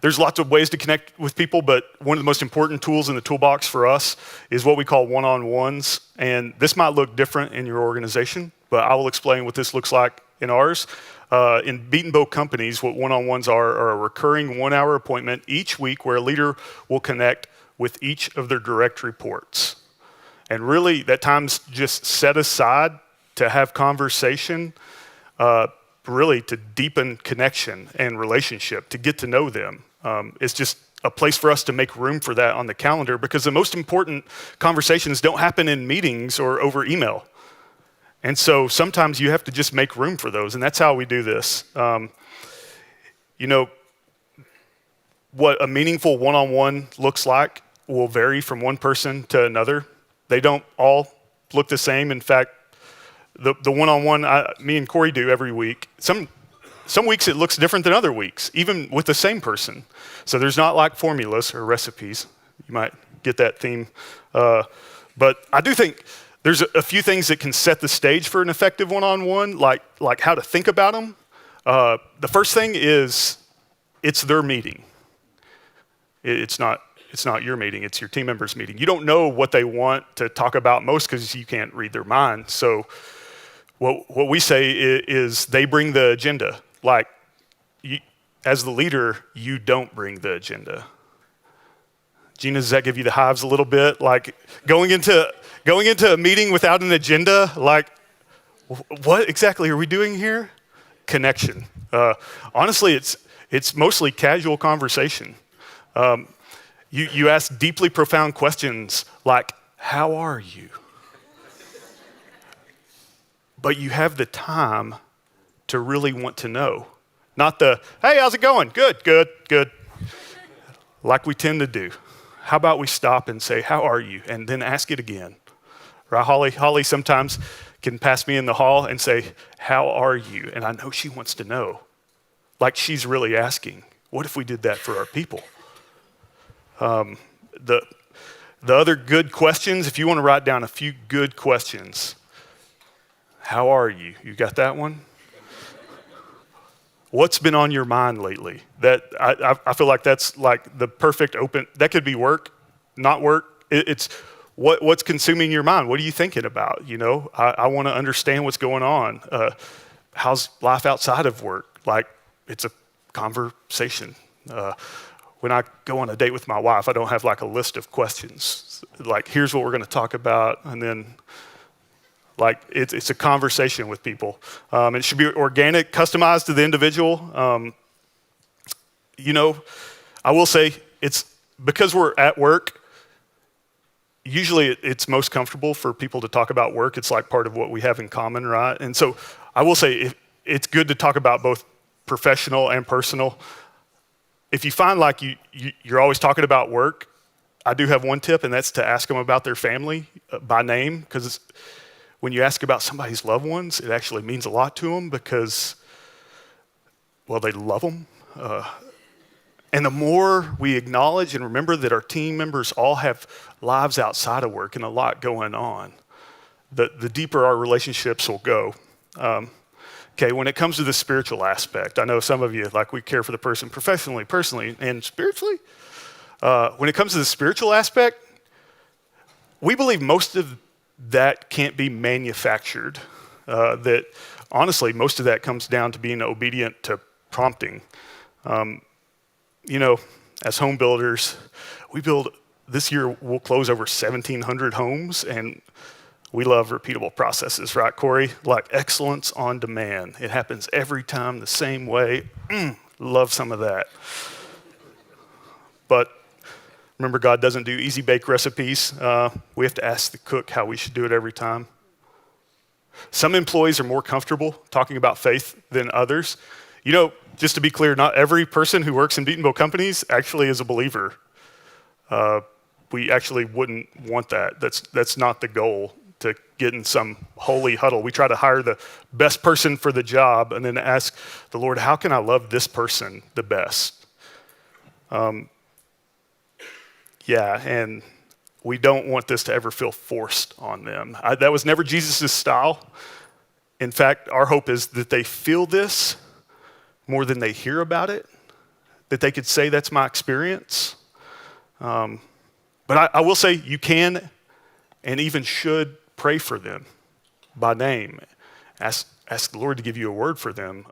There's lots of ways to connect with people, but one of the most important tools in the toolbox for us is what we call one-on-ones. And this might look different in your organization, but I will explain what this looks like in ours. In Betenbough companies, what one-on-ones are a recurring 1-hour appointment each week where a leader will connect with each of their direct reports. And really, that time's just set aside to have conversation, really to deepen connection and relationship, to get to know them. It's just a place for us to make room for that on the calendar, because the most important conversations don't happen in meetings or over email. And so sometimes you have to just make room for those, and that's how we do this. What a meaningful one-on-one looks like will vary from one person to another. They don't all look the same. In fact, the one-on-one me and Corey do every week, some weeks it looks different than other weeks, even with the same person. So there's not like formulas or recipes. You might get that theme. But I do think there's a few things that can set the stage for an effective one-on-one, like how to think about them. The first thing is it's their meeting. It's not your meeting, it's your team member's meeting. You don't know what they want to talk about most because you can't read their mind. So what we say is they bring the agenda. Like, as the leader, you don't bring the agenda. Gina, does that give you the hives a little bit? Like going into a meeting without an agenda, like what exactly are we doing here? Connection. Honestly, it's mostly casual conversation. You ask deeply profound questions like, how are you? But you have the time to really want to know. Not the, hey, how's it going? Good. Like we tend to do. How about we stop and say, how are you? And then ask it again. Right, Holly? Holly sometimes can pass me in the hall and say, how are you? And I know she wants to know. Like she's really asking, what if we did that for our people? The other good questions, if you want to write down a few good questions, how are you? You got that one? What's been on your mind lately? That I feel like that's like the perfect open, that could be work, not work. It's what's consuming your mind? What are you thinking about? I want to understand what's going on. How's life outside of work? Like it's a conversation. When I go on a date with my wife, I don't have like a list of questions. Like, here's what we're going to talk about, and then like it's a conversation with people. It should be organic, customized to the individual. I will say it's because we're at work. Usually it's most comfortable for people to talk about work. It's like part of what we have in common, right? And so I will say it's good to talk about both professional and personal. If you find like you're always talking about work, I do have one tip, and that's to ask them about their family by name, because when you ask about somebody's loved ones, it actually means a lot to them because, well, they love them. And the more we acknowledge and remember that our team members all have lives outside of work and a lot going on, the deeper our relationships will go. Okay, when it comes to the spiritual aspect, I know some of you, like we care for the person professionally, personally, and spiritually. When it comes to the spiritual aspect, we believe most of that can't be manufactured. That honestly, most of that comes down to being obedient to prompting. As home builders, this year we'll close over 1,700 homes, and we love repeatable processes, right, Corey? Like excellence on demand. It happens every time the same way. Love some of that. But remember, God doesn't do easy bake recipes. We have to ask the cook how we should do it every time. Some employees are more comfortable talking about faith than others. Just to be clear, not every person who works in Betenbough companies actually is a believer. We actually wouldn't want that. That's not the goal, to get in some holy huddle. We try to hire the best person for the job and then ask the Lord, how can I love this person the best? And we don't want this to ever feel forced on them. That was never Jesus' style. In fact, our hope is that they feel this more than they hear about it, that they could say that's my experience. But I will say you can and even should pray for them by name. Ask the Lord to give you a word for them.